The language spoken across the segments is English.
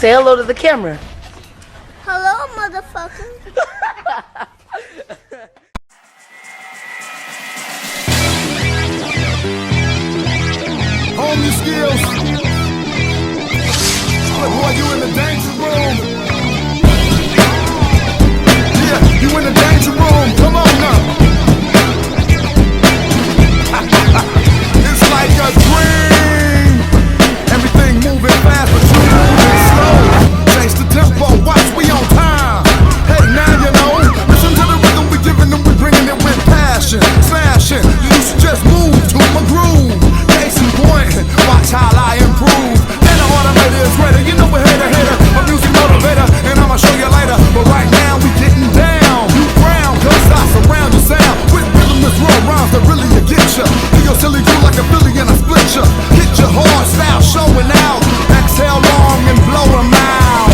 Say hello to the camera. Hello, motherfucker. Hone your skills. But boy, you in the danger room. Yeah, you in the danger room. Come on now. It's like a dream. Everything moving fast, but you moving slow. Change the tempo, watch, we on time. Hey, now you know. Listen to the rhythm we giving them, we bringing it with passion. Smashing, you should just move to my groove. Case in point, watch how I improve. Then the automator is ready, you know we're hater, a music motivator, and I'ma show you later. But right now we getting down. You frown, cause I surround your sound with rhythmless raw rhymes that really get ya. Do your silly do like a Philly and I split ya. Hit your hard style showing out. Exhale long and blow 'em out.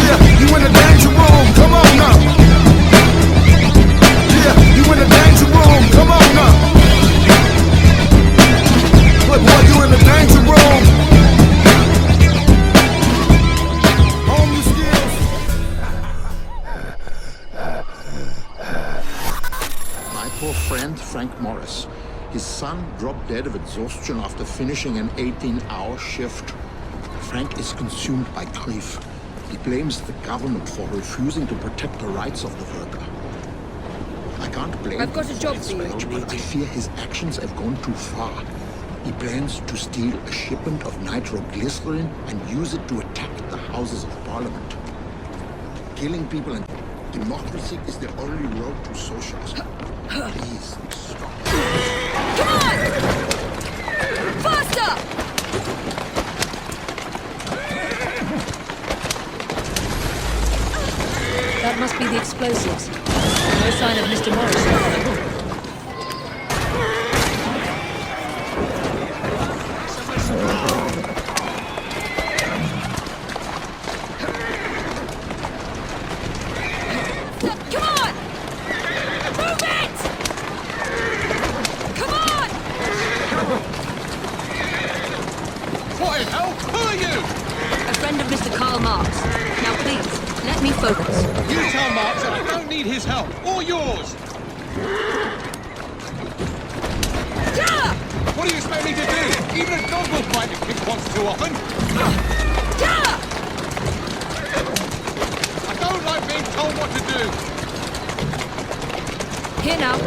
Yeah, you in the danger room, come on now. Yeah, you in the danger room, come on now. But boy, you in the danger room. Hone your skills. My poor friend, Frank Morris. His son dropped dead of exhaustion after finishing an 18-hour shift. Frank is consumed by grief. He blames the government for refusing to protect the rights of the worker. I can't blame I've got him a job his for you. rage, but I fear his actions have gone too far. He plans to steal a shipment of nitroglycerin and use it to attack the Houses of Parliament. Killing people and democracy is the only road to socialism. Please stop. Come on! Faster! That must be the explosives. No sign of Mr. Morris. Come on! Move it! Come on! What in hell? Who are you? A friend of Mr. Karl Marx. Now please, let me focus. You tell Marx that I don't need his help, or yours. Yeah! What do you expect me to do? Even a dog will bite a kick once too often. Yeah! I don't like being told what to do. Here now.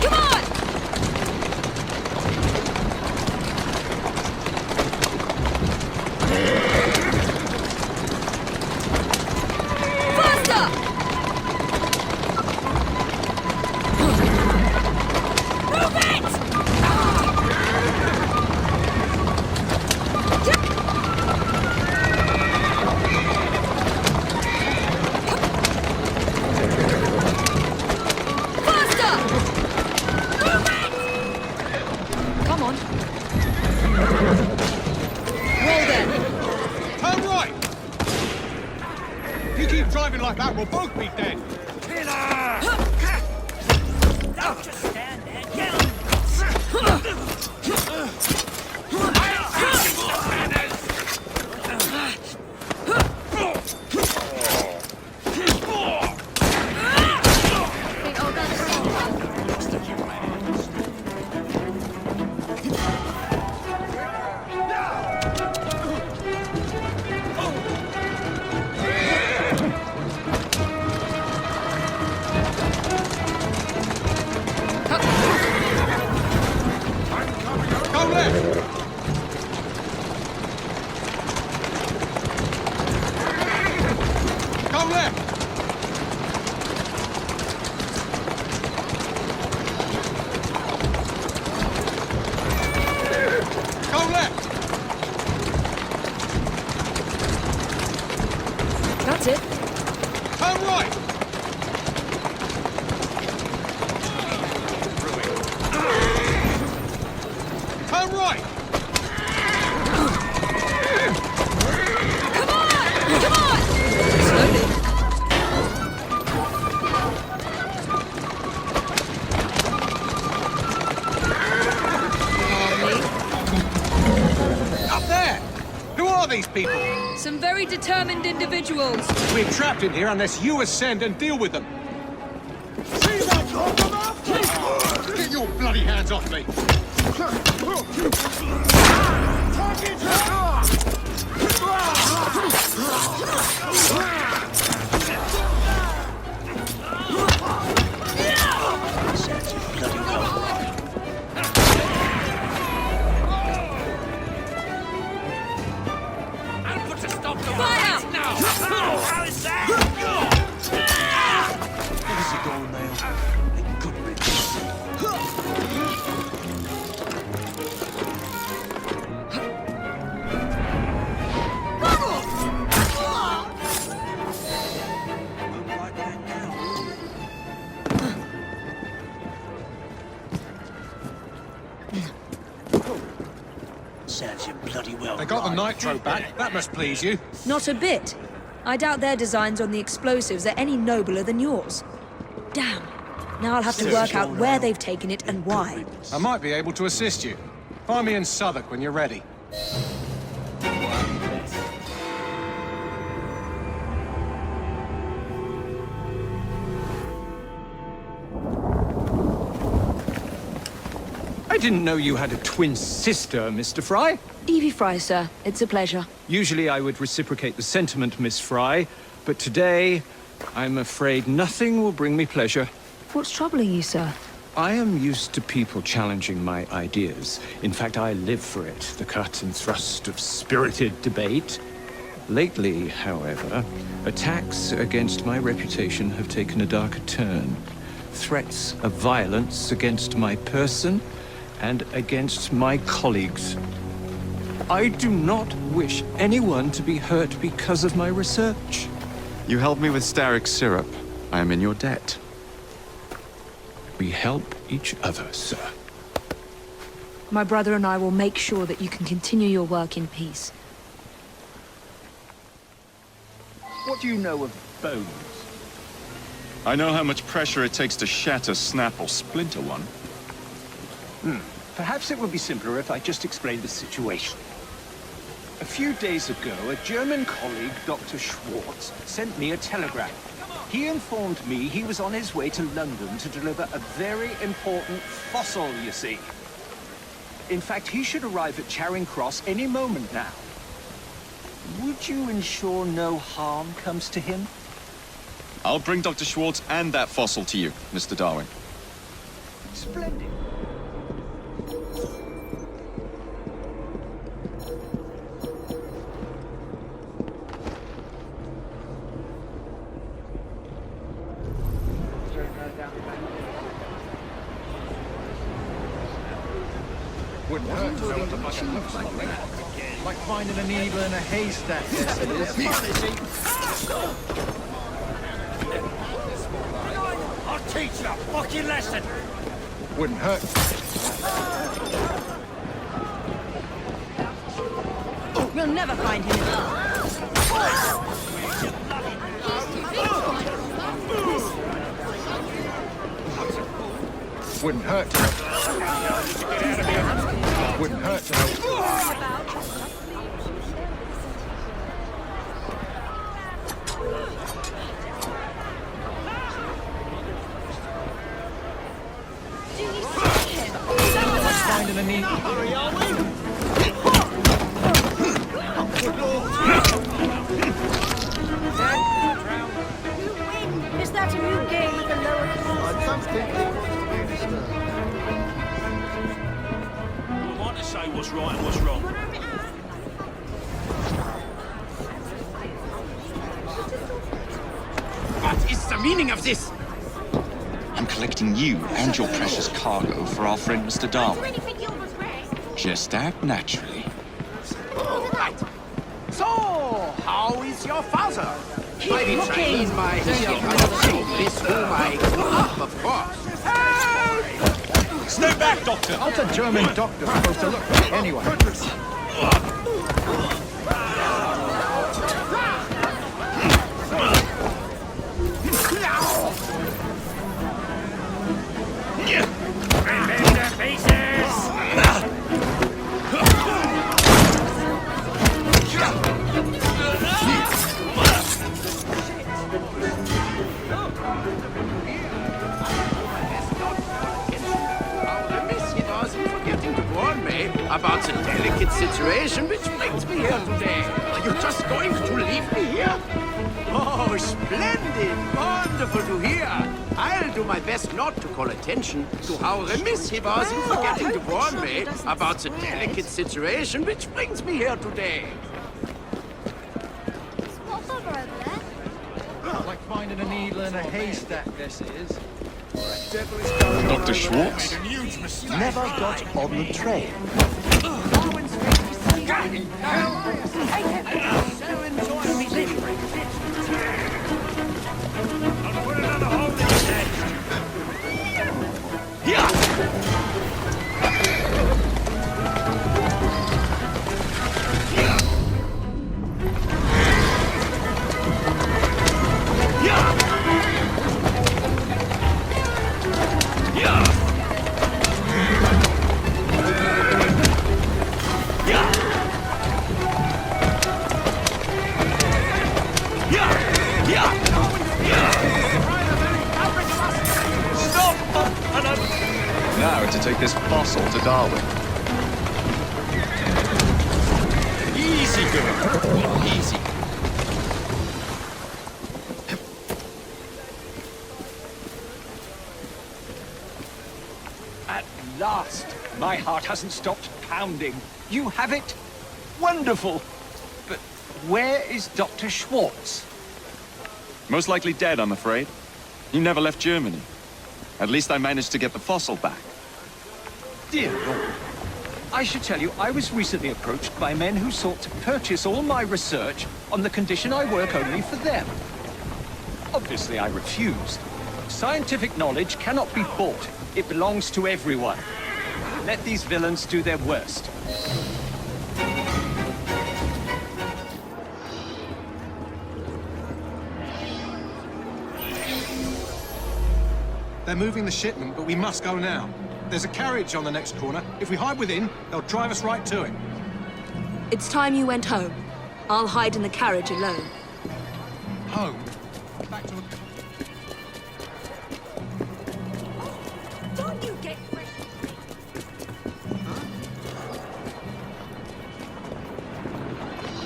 Come on! Faster! Move it! Faster! Move it! Come on. Well then. Turn right. You keep driving like that, we'll both be dead. Don't just stand there, yell! Go left. Go left. Go left. That's it. Turn right. Turn right. Come on! Come on! Slowly. Up there. Who are these people? Some very determined individuals. We're trapped in here unless you ascend and deal with them. Get your bloody hands off me! I'll put a stop to Fire! now! How is that? What is it going now? Good riddance. Serves you bloody well. They got the nitro back. That must please you. Not a bit. I doubt their designs on the explosives are any nobler than yours. Damn. Now I'll have to work out where they've taken it and why. I might be able to assist you. Find me in Southwark when you're ready. I didn't know you had a twin sister, Mr. Fry. Evie Fry, sir. It's a pleasure. Usually I would reciprocate the sentiment, Miss Fry, but today, I'm afraid nothing will bring me pleasure. What's troubling you, sir? I am used to people challenging my ideas. In fact, I live for it, the cut and thrust of spirited debate. Lately, however, attacks against my reputation have taken a darker turn. Threats of violence against my person and against my colleagues. I do not wish anyone to be hurt because of my research. You helped me with Starrick syrup. I am in your debt. We help each other, sir. My brother and I will make sure that you can continue your work in peace. What do you know of bones? I know how much pressure it takes to shatter, snap, or splinter one. Perhaps it would be simpler if I just explained the situation. A few days ago, a German colleague, Dr. Schwartz, sent me a telegram. He informed me he was on his way to London to deliver a very important fossil, you see. In fact, he should arrive at Charing Cross any moment now. Would you ensure no harm comes to him? I'll bring Dr. Schwartz and that fossil to you, Mr. Darwin. Splendid. Wouldn't hurt to know what the bucket looks like. Like finding a needle in a haystack, yes it is. I'll teach you a fucking lesson! Wouldn't hurt. We'll never find him. Wouldn't hurt to Wouldn't hurt to finding a neat. Is that a new game with the lower class? I want to say what's right and what's wrong. What is the meaning of this? I'm collecting you and your precious cargo for our friend Mr. Darwin. Just act naturally. Right. So, how is your father? By the Chinese, my this whom I grew up, of course. Stay back, Doctor! How's a German doctor supposed to look like anyway? Remember faces! About the delicate situation which brings me here today. Are you just going to leave me here? Oh, splendid! Wonderful to hear. I'll do my best not to call attention to how remiss he was in forgetting to warn me about the delicate situation which brings me here today. What's over there? Like finding a needle in a haystack, this is. Dr. Schwartz? Never got on the train. Now to take this fossil to Darwin. Easy going. Easy. At last! My heart hasn't stopped pounding. You have it? Wonderful! But where is Dr. Schwartz? Most likely dead, I'm afraid. He never left Germany. At least I managed to get the fossil back. Dear Lord. I should tell you, I was recently approached by men who sought to purchase all my research on the condition I work only for them. Obviously, I refused. Scientific knowledge cannot be bought. It belongs to everyone. Let these villains do their worst. They're moving the shipment, but we must go now. There's a carriage on the next corner. If we hide within, they'll drive us right to it. It's time you went home. I'll hide in the carriage alone. Home? Back to... Don't you get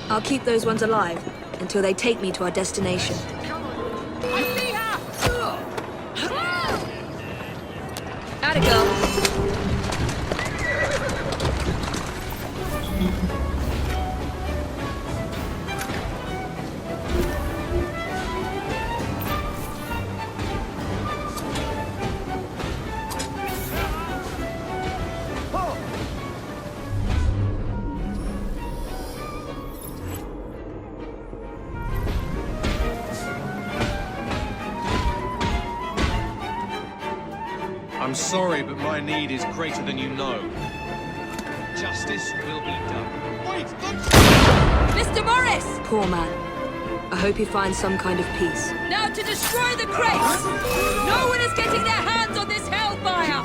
I'll keep those ones alive until they take me to our destination. I see her! Atta girl. I'm sorry, but my need is greater than you know. Justice will be done. Wait, Mr. Morris! Poor man. I hope he finds some kind of peace. Now to destroy the crates! No one is getting their hands on this hellfire!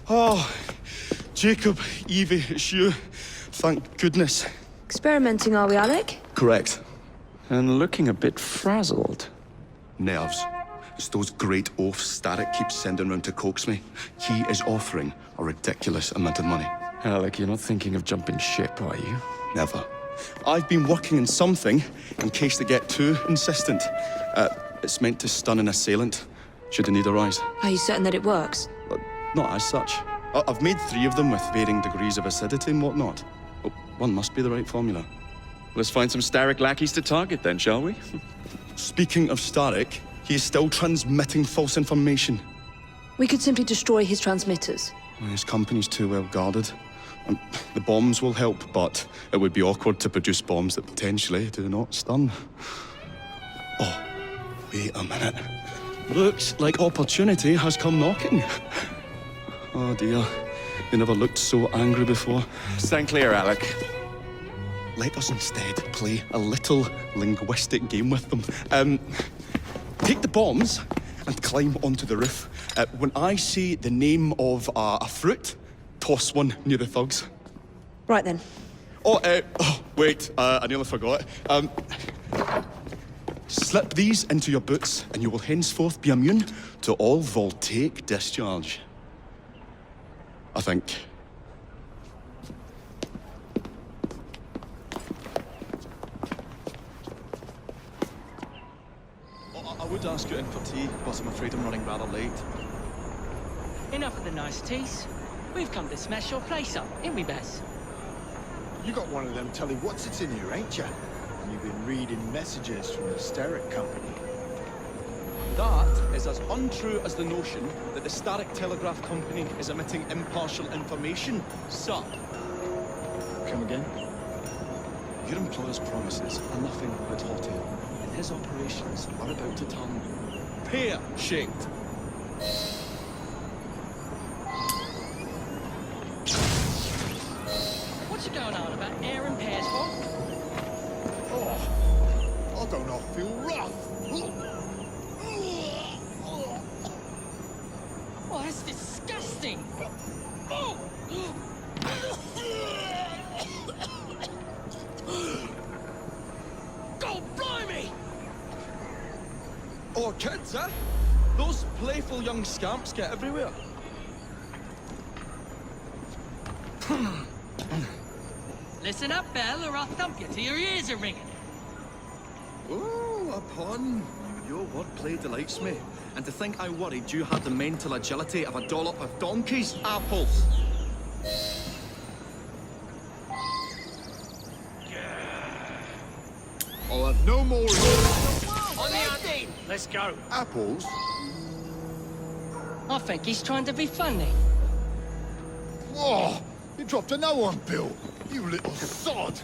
Oh, Jacob, Evie, it's you. Thank goodness. Experimenting, are we, Alec? Correct. And looking a bit frazzled. Nerves. It's those great oafs Starrick keeps sending round to coax me. He is offering a ridiculous amount of money. Alec, you're not thinking of jumping ship, are you? Never. I've been working on something in case they get too insistent. It's meant to stun an assailant, should the need arise. Are you certain that it works? Not as such. I've made 3 of them with varying degrees of acidity and whatnot. Oh, one must be the right formula. Let's find some Starrick lackeys to target then, shall we? Speaking of Starrick, he is still transmitting false information. We could simply destroy his transmitters. His company's too well guarded. The bombs will help, but it would be awkward to produce bombs that potentially do not stun. Oh, wait a minute. Looks like opportunity has come knocking. Oh dear, you never looked so angry before. Stand clear, Alec. Let us instead play a little linguistic game with them. Take the bombs and climb onto the roof. When I say the name of a fruit, toss one near the thugs. Right then. Oh, wait, I nearly forgot. Slip these into your boots and you will henceforth be immune to all voltaic discharge. I think. I would ask you in for tea, but I'm afraid I'm running rather late. Enough of the niceties. We've come to smash your place up, ain't we, Bess? You got one of them telly what's-its in here, ain't you? And you've been reading messages from the Starrick Company. That is as untrue as the notion that the Starrick Telegraph Company is emitting impartial information, sir. Come again? Your employer's promises are nothing but hot air, and his operations are about to turn pear-shaped. What's you going on about air and pears for? Oh, I don't know, I feel rough. Oh, that's disgusting! Oh! God blimey! Oh, kids, eh? Those playful young scamps get everywhere. Listen up, Belle, or I'll thump you till your ears are ringing. Oh, a pun. Your wordplay delights me. And to think I worried you had the mental agility of a dollop of donkey's apples. I'll have no more. On the hunting! Let's go. Apples? I think he's trying to be funny. Oh, you dropped a no-one bill, you little sod.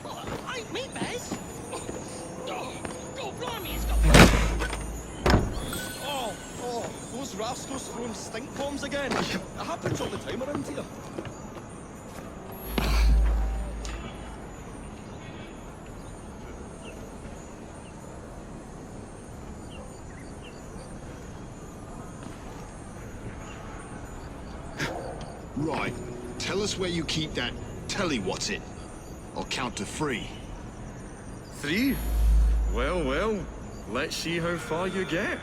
Oh, ain't me, Bez. Oh, God blimey, it's got... Oh, those rascals throwing stink bombs again. It happens all the time around here. Right, tell us where you keep that telly what's-it. I'll count to 3. 3? Well, let's see how far you get.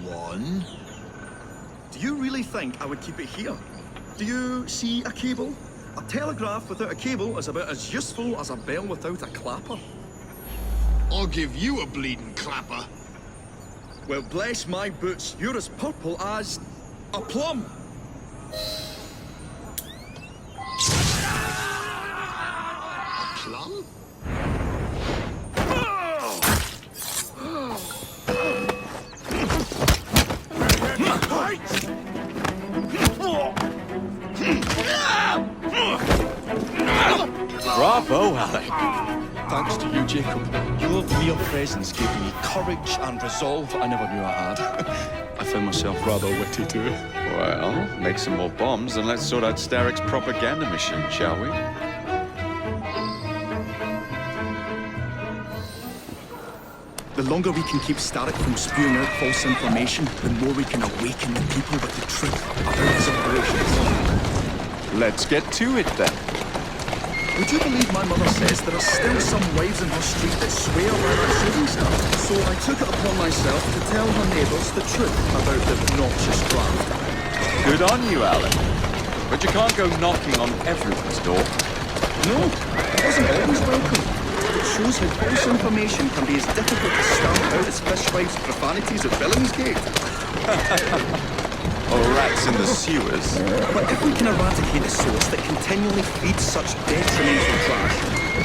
1. Do you really think I would keep it here? Do you see a cable? A telegraph without a cable is about as useful as a bell without a clapper. I'll give you a bleeding clapper. Well, bless my boots, you're as purple as a plum. Plum? Bravo, Alec. Thanks to you, Jacob. Your mere presence gave me courage and resolve I never knew I had. I found myself rather witty too. Well, make some more bombs and let's sort out Starrick's propaganda mission, shall we? The longer we can keep Starrick from spewing out false information, the more we can awaken the people with the truth about his operations. Let's get to it then. Would you believe my mother says there are still some wives in her street that swear by their shooting star? So I took it upon myself to tell her neighbours the truth about the obnoxious draft. Good on you, Alan. But you can't go knocking on everyone's door. No, it wasn't always welcome. It shows how false information can be as difficult to stamp out as fishwives' profanities at Billingsgate. Or rats in the sewers. But if we can eradicate a source that continually feeds such detrimental trash,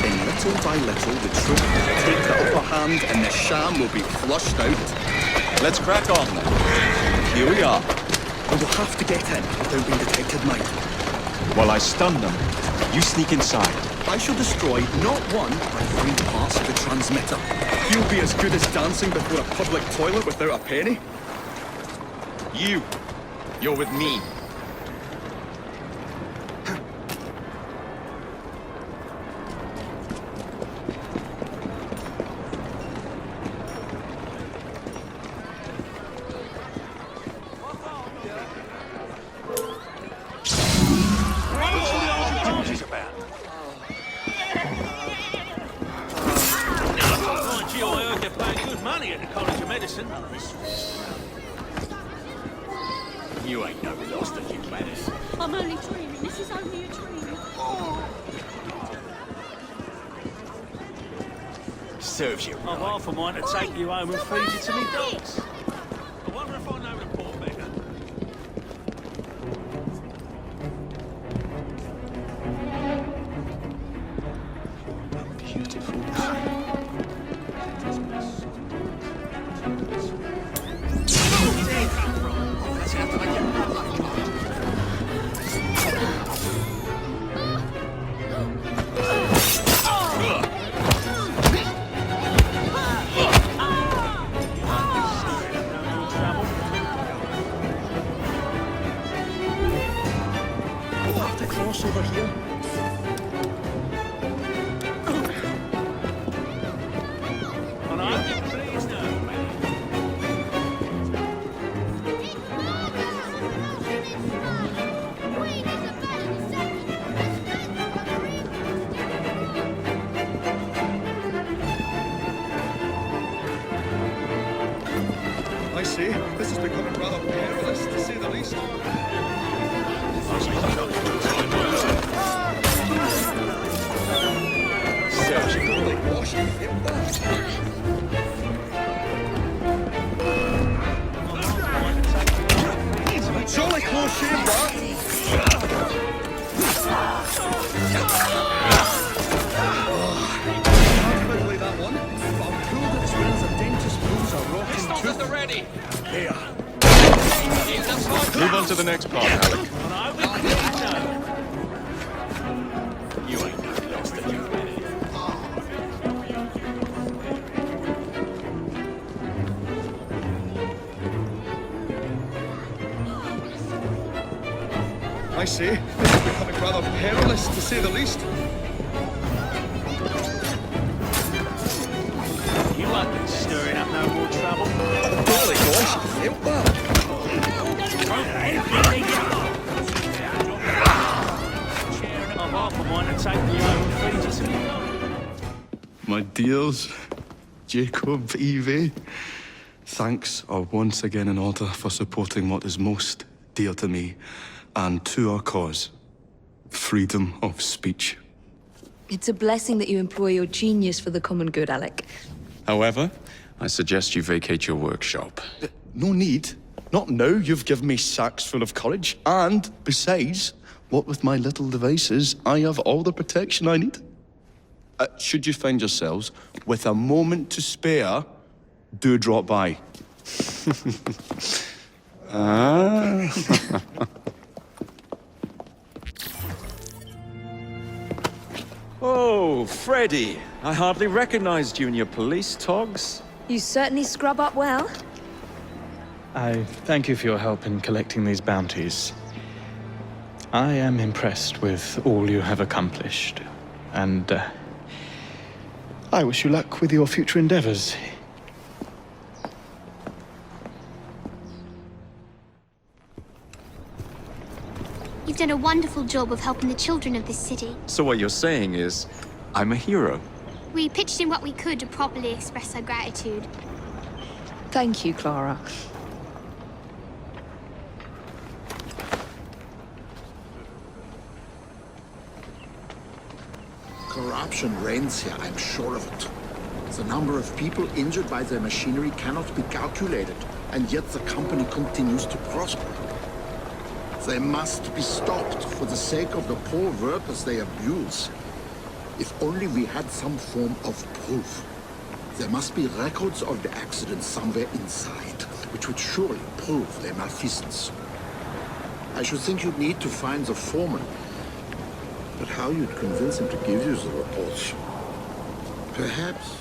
then little by little the truth will take the upper hand and the sham will be flushed out. Let's crack on then. Here we are. We will have to get in without being detected, Mike. While I stun them, you sneak inside. I shall destroy not one, but 3 parts of the transmitter. You'll be as good as dancing before a public toilet without a penny. You're with me. You ain't no lost of you, Gladys. I'm only dreaming. This is only a dream. Serves you right. I've half a mind to take you home and feed you to me dogs. I wonder if I know the poor beggar. Beautiful. Over here. I see. This is becoming rather perilous, to say the least. Jolly close shave, that. That one. But I'm cool that as well as a dentist pulls a rotten tooth. Pistols ready. There. Move on to the next part, Alec. You ain't no lost of you, Gladys. I say, this is becoming rather perilous, to say the least. You won't be stirring up no more trouble. Holy gosh, help that. I'm half a mind to take you home and feed you to me dogs. My dears, Jacob, Evie, thanks are once again in order for supporting what is most dear to me and to our cause, freedom of speech. It's a blessing that you employ your genius for the common good, Alec. However, I suggest you vacate your workshop. No need. Not now you've given me sacks full of courage. And, besides, what with my little devices, I have all the protection I need. Should you find yourselves with a moment to spare, do drop by. Oh, Freddy. I hardly recognized you in your police togs. You certainly scrub up well. I thank you for your help in collecting these bounties. I am impressed with all you have accomplished, and I wish you luck with your future endeavors. You've done a wonderful job of helping the children of this city. So what you're saying is, I'm a hero? We pitched in what we could to properly express our gratitude. Thank you, Clara. Corruption reigns here, I'm sure of it. The number of people injured by their machinery cannot be calculated, and yet the company continues to prosper. They must be stopped for the sake of the poor workers they abuse. If only we had some form of proof. There must be records of the accident somewhere inside, which would surely prove their malfeasance. I should think you'd need to find the foreman. But how you'd convince him to give you the reports? Perhaps...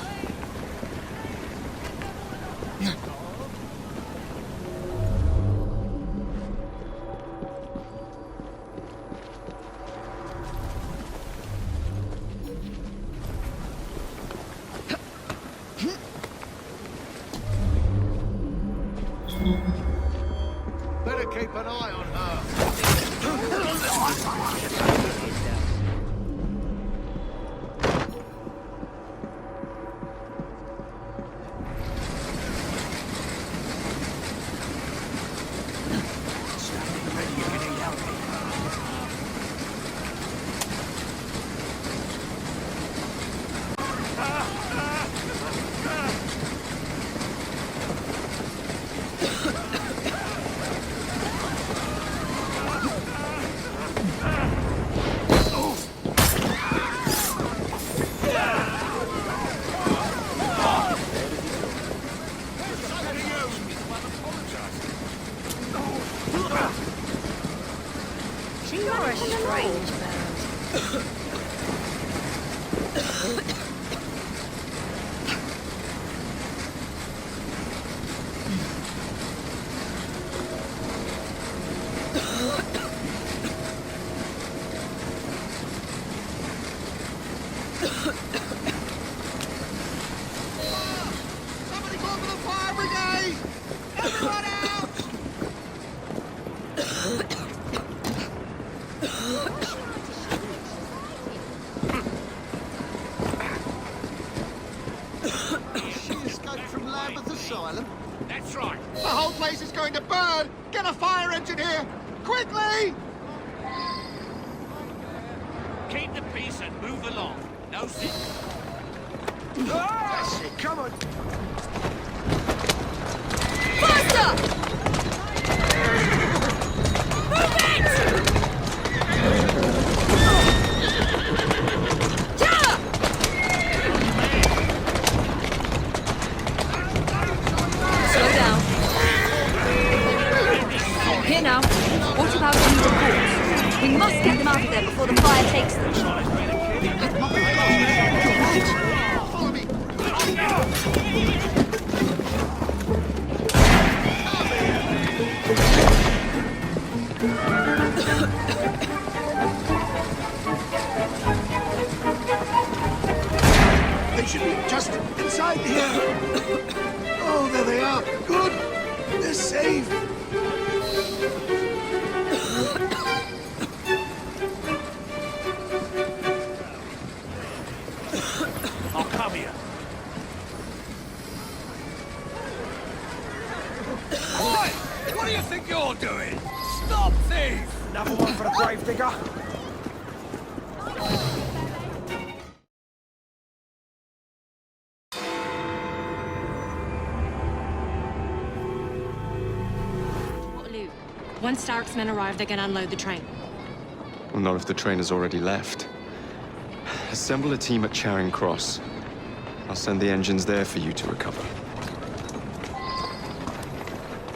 Better keep an eye on her. You're a strange man. Somebody call for the fire brigade! Everyone out! She escaped from Lambeth Asylum? That's right. The whole place is going to burn! Get a fire engine here! Quickly! Keep the peace and move along. No sin. That's it, come on! Faster! Move it! Slow down. Here now. What about any reports? We must get them out of there before the fire takes them. Follow me! They should be just inside here. Oh, there they are. Good. They're safe. I'll come here. Oi! What do you think you're doing? Stop thief! Another one for the grave digger. Once Stark's men arrive, they're gonna unload the train. Well, not if the train has already left. Assemble a team at Charing Cross. I'll send the engines there for you to recover.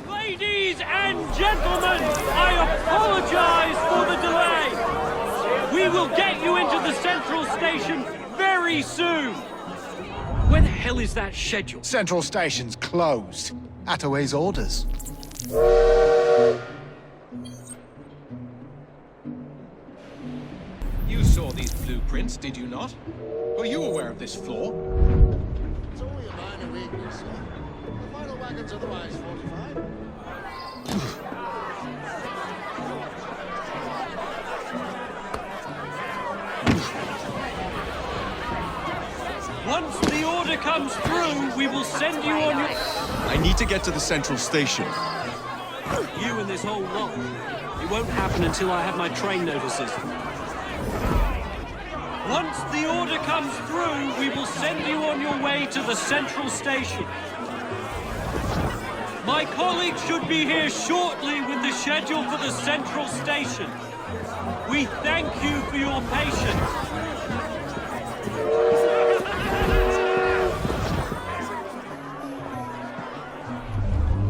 Ladies and gentlemen, I apologize for the delay. We will get you into the central station very soon. When the hell is that scheduled? Central Station's closed. Attaway's orders. You saw these blueprints, did you not? Were you aware of this flaw? It's only a minor weakness, sir. The final wagon's otherwise 45. Once the order comes through, we will send you on your... I need to get to the central station. You and this whole lot. It won't happen until I have my train notices. Once the order comes through, we will send you on your way to the central station. My colleague should be here shortly with the schedule for the central station. We thank you for your patience.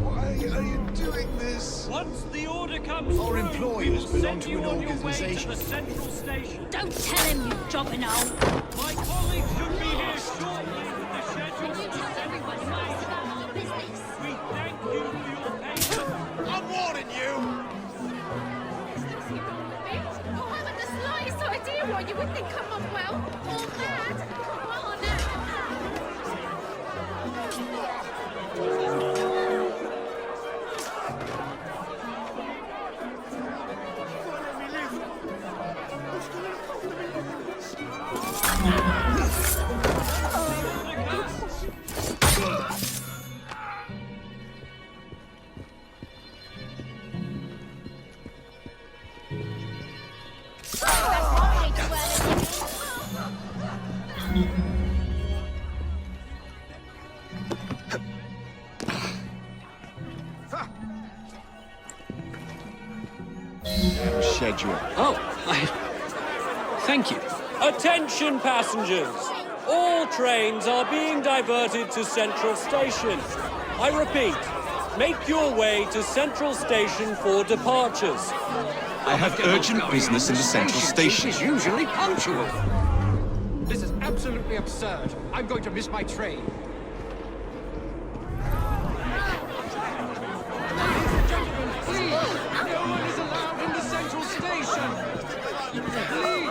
Why are you doing this? Once the order comes Our through, employers we will belong send to you an on your way to organization. the central station. Don't tell him, you jobberknoll. My colleague should be here shortly with the schedule for the central station. We thank you for your patience. I'm warning you! Oh, I haven't the slightest idea why you would think I'm unwell or mad. Come on now. Schedule. Oh, thank you. Attention passengers! All trains are being diverted to Central Station. I repeat, make your way to Central Station for departures. I have urgent business in the central station. Is usually punctual. This is absolutely absurd. I'm going to miss my train. Ladies and gentlemen, please, no one is allowed in the central station. Please.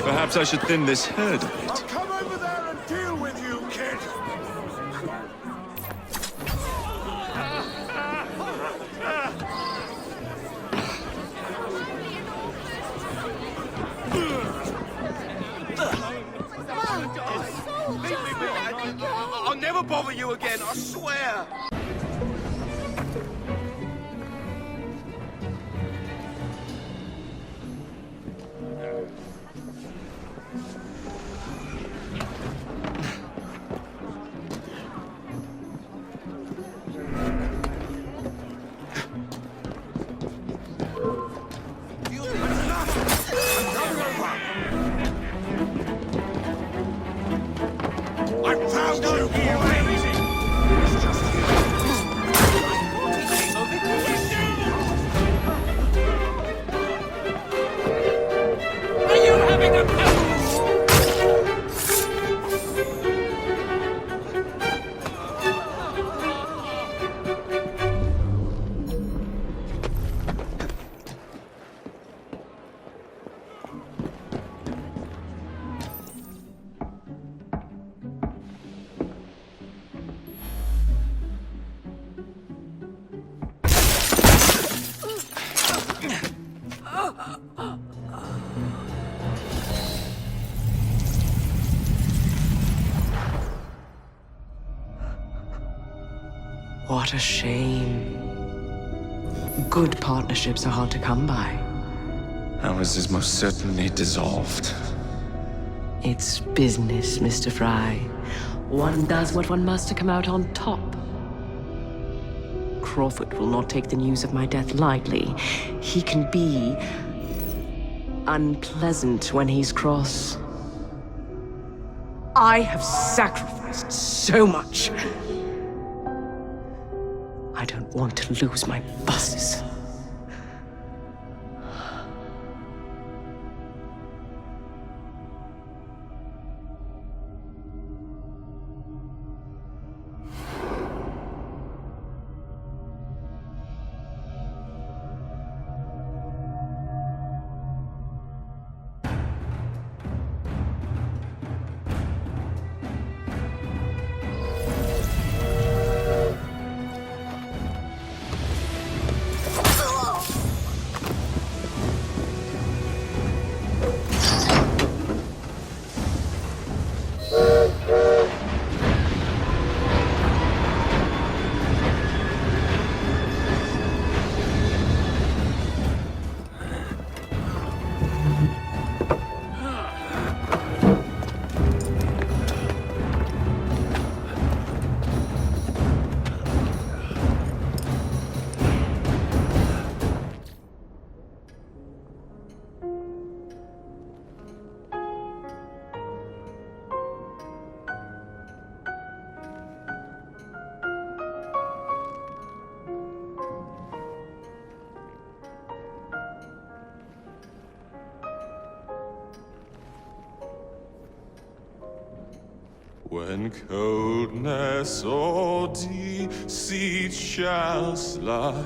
Perhaps I should thin this herd a bit. Come over there and deal with you, kid! I'll never bother you again, I swear! I found you! Where is it? It's just Are you having a... What a shame. Good partnerships are hard to come by. Ours is most certainly dissolved. It's business, Mr. Fry. One does what one must to come out on top. Crawford will not take the news of my death lightly. He can be unpleasant when he's cross. I have sacrificed so much. I don't want to lose my bosses. When coldness or deceit shall slide,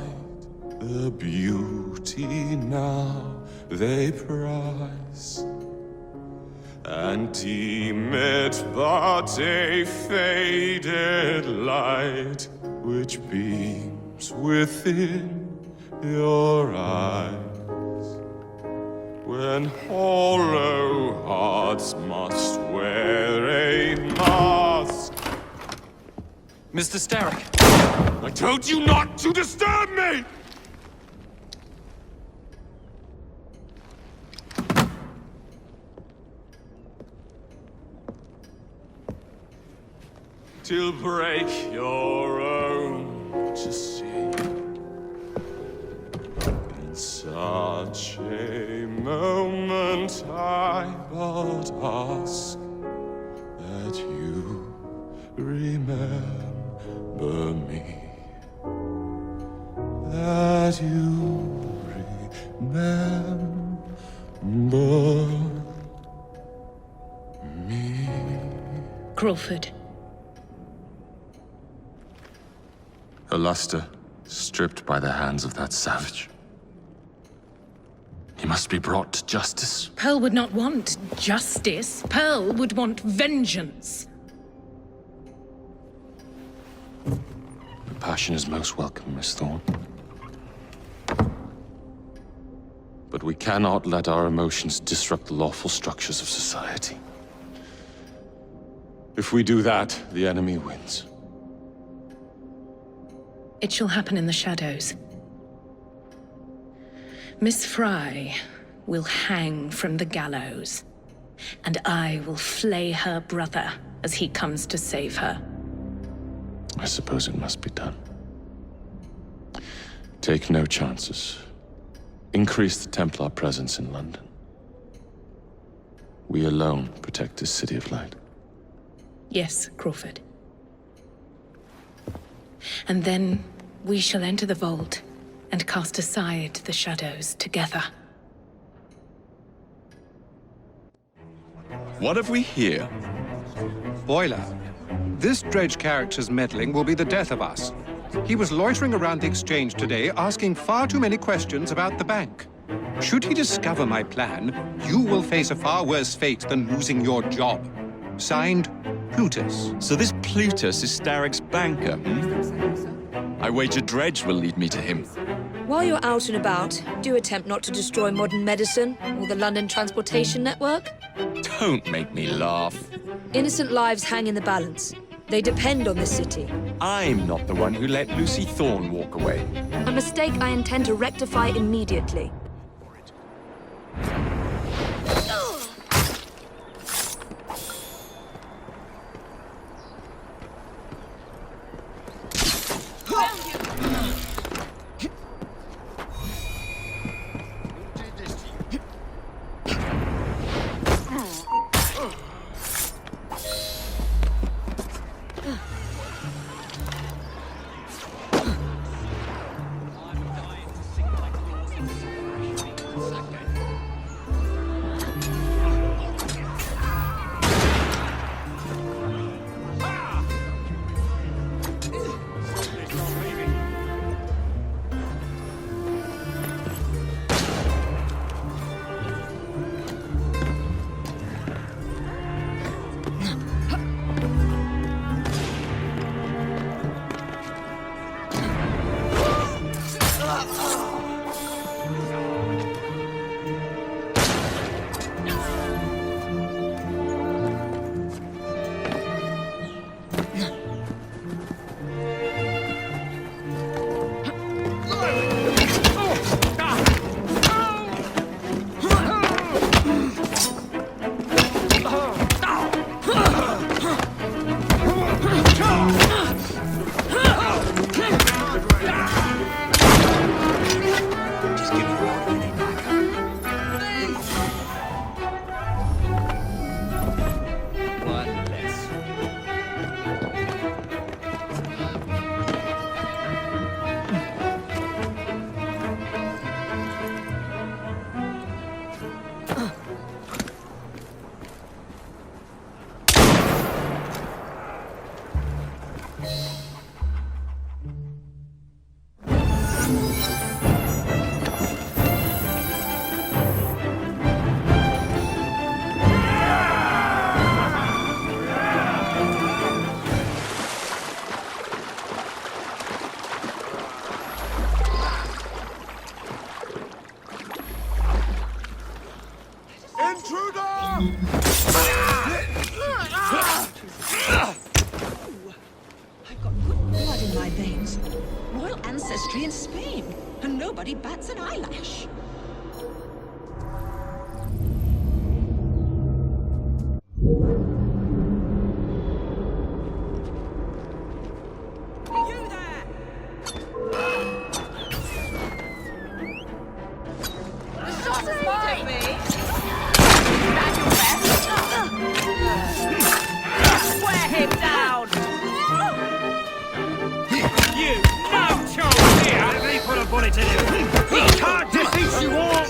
the beauty now they prize, and deem it but a faded light which beams within your eyes. When hollow hearts must wear a mask. Mr. Starrick! I told you not to disturb me! Till break your own to see. In such a moment I but ask that you remember me. That you remember me. Crawford. Her luster stripped by the hands of that savage. He must be brought to justice. Pearl would not want justice. Pearl would want vengeance. Your passion is most welcome, Miss Thorne. But we cannot let our emotions disrupt the lawful structures of society. If we do that, the enemy wins. It shall happen in the shadows. Miss Fry will hang from the gallows, and I will flay her brother as he comes to save her. I suppose it must be done. Take no chances. Increase the Templar presence in London. We alone protect this city of light. Yes, Crawford. And then we shall enter the vault and cast aside the shadows together. What have we here? Boiler. This Dredge character's meddling will be the death of us. He was loitering around the exchange today, asking far too many questions about the bank. Should he discover my plan, you will face a far worse fate than losing your job. Signed, Plutus. So this Plutus is Starrick's banker, I wager Dredge will lead me to him. While you're out and about, do attempt not to destroy modern medicine or the London transportation network. Don't make me laugh. Innocent lives hang in the balance. They depend on this city. I'm not the one who let Lucy Thorne walk away. A mistake I intend to rectify immediately. I've got good blood in my veins. Royal ancestry in Spain. And nobody bats an eyelash. You there! The shot is mine! Wear him down! You! No chance here! Let me put a bullet in him! He can't defeat you all!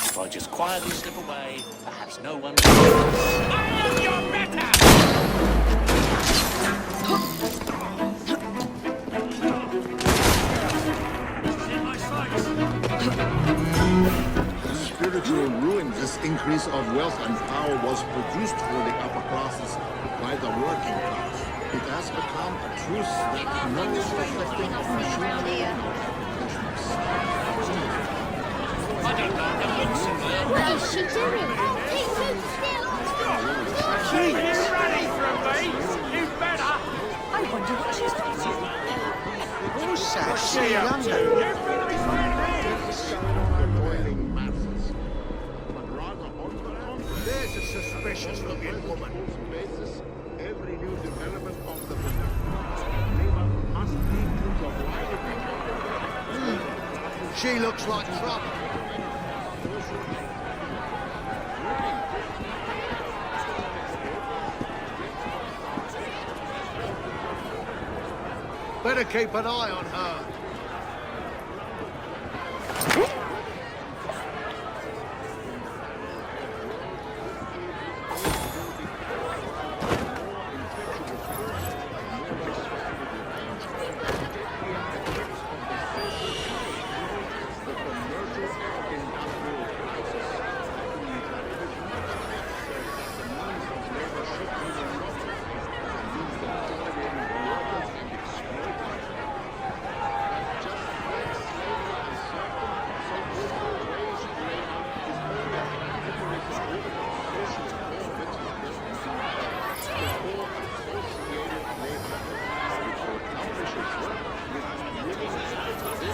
If I just quietly slip away, perhaps no one... You're better! The spiritual ruin, this increase of wealth and power was produced for the upper classes by the working class. It has become a truth that no perfecting of machinery I don't like the looks of her. What is she doing? Keep still! She's ready from me! You better! I wonder what she's up to. What's she up to? You better be There's a suspicious-looking woman. Every new development of the must lead to the She looks like trouble. Better keep an eye on her.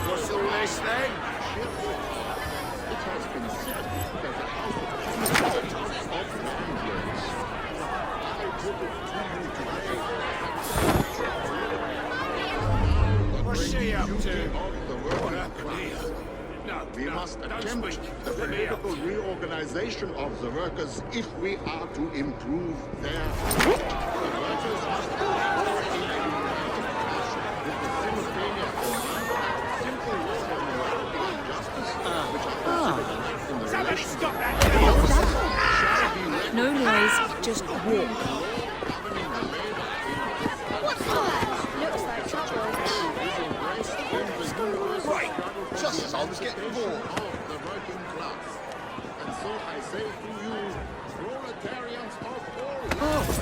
What's all this then? It has been said that the house of landlords. I put it to you today. What's she up to? Of the working class. We must attempt the political reorganization of the workers if we are to improve their... The workers must be more in a united fashion with the simultaneous simple laws of morality and justice, which are considered in the relation Stop that! shall be read No noise, just walk. What's that? Looks like trouble. Right, just as I was getting bored. of the working class. And so I say to you, proletarians of all levels,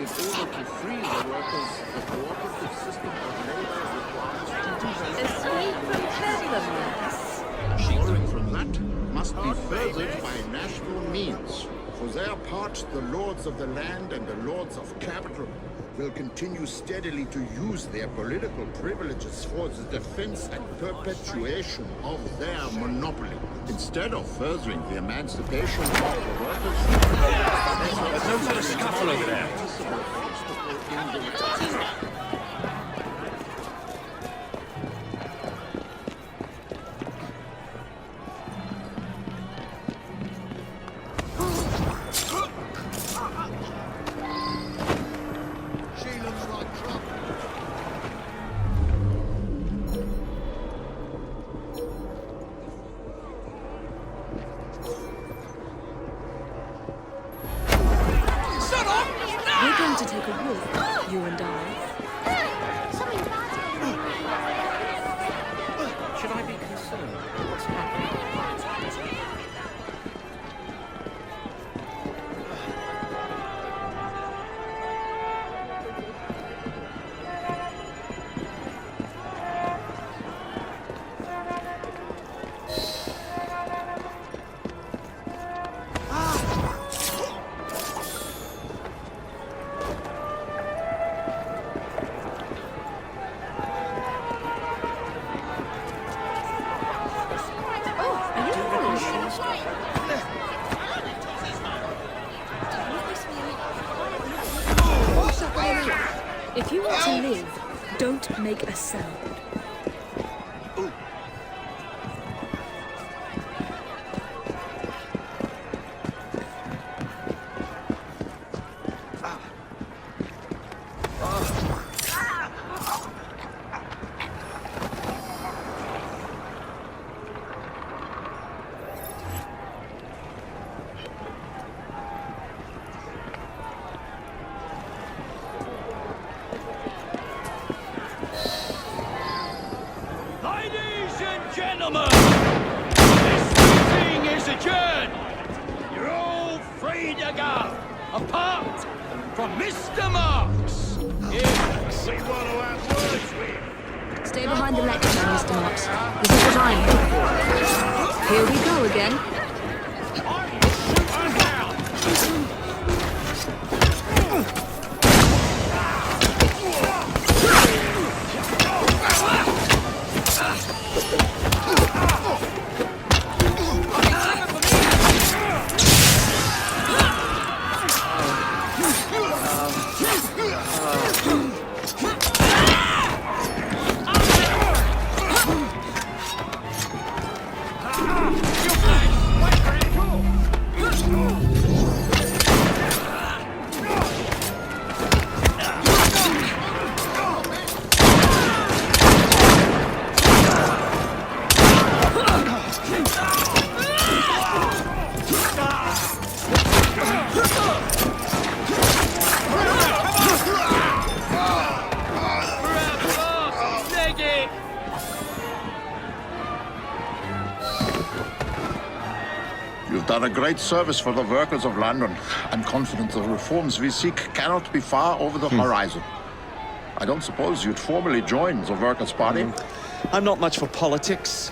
in order to free the workers, the cooperative system of labor requires to Escape from peddlers. Following from that must be furthered by national means. For their part, the lords of the land and the lords of capital will continue steadily to use their political privileges for the defense and perpetuation of their monopoly, instead of furthering the emancipation of the workers. There's no sort of scuffle over there. to take a walk, you and I. Should I be concerned? What's happening? If you want to live, don't make a sound. Ladies and gentlemen, this meeting is adjourned. You're all free to go, apart from Mr. Marks. If we want to have words with. Stay behind the lectern, Mr. Marks. This is what I'm here for. Here we go again. You've done a great service for the workers of London. I'm confident the reforms we seek cannot be far over the horizon. I don't suppose you'd formally join the Workers' Party? I'm not much for politics.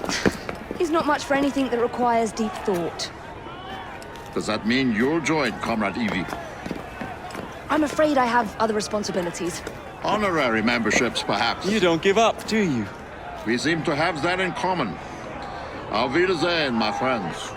He's not much for anything that requires deep thought. Does that mean you'll join, Comrade Evie? I'm afraid I have other responsibilities. Honorary memberships, perhaps? You don't give up, do you? We seem to have that in common. Auf Wiedersehen, my friends.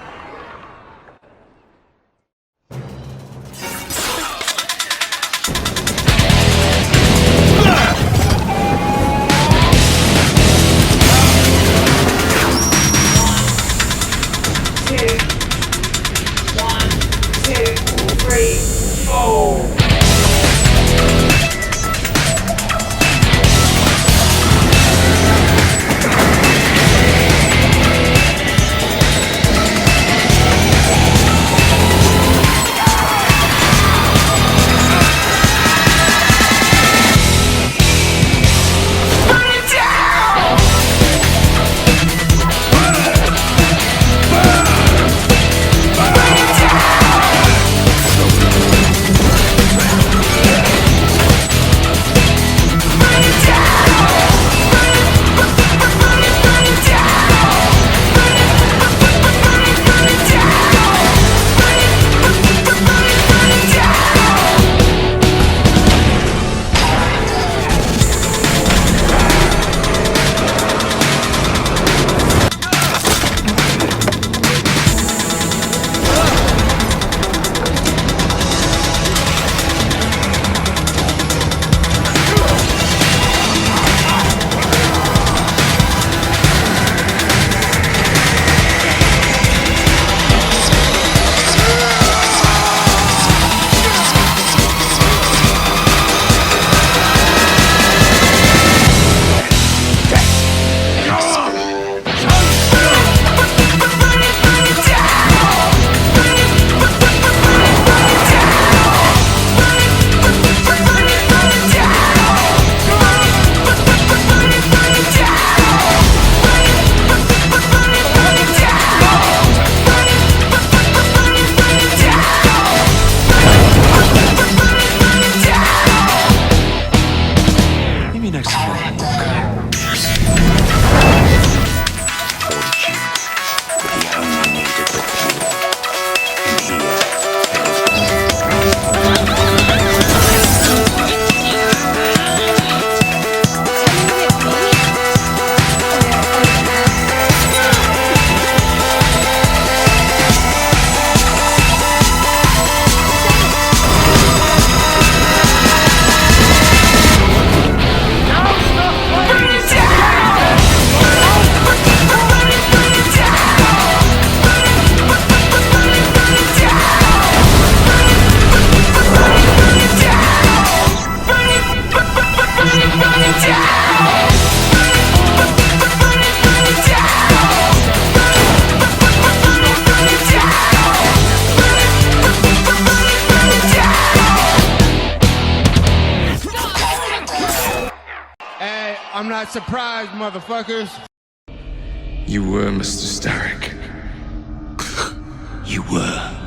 Surprise, surprise, motherfuckers. You were Mr. Starrick. You were.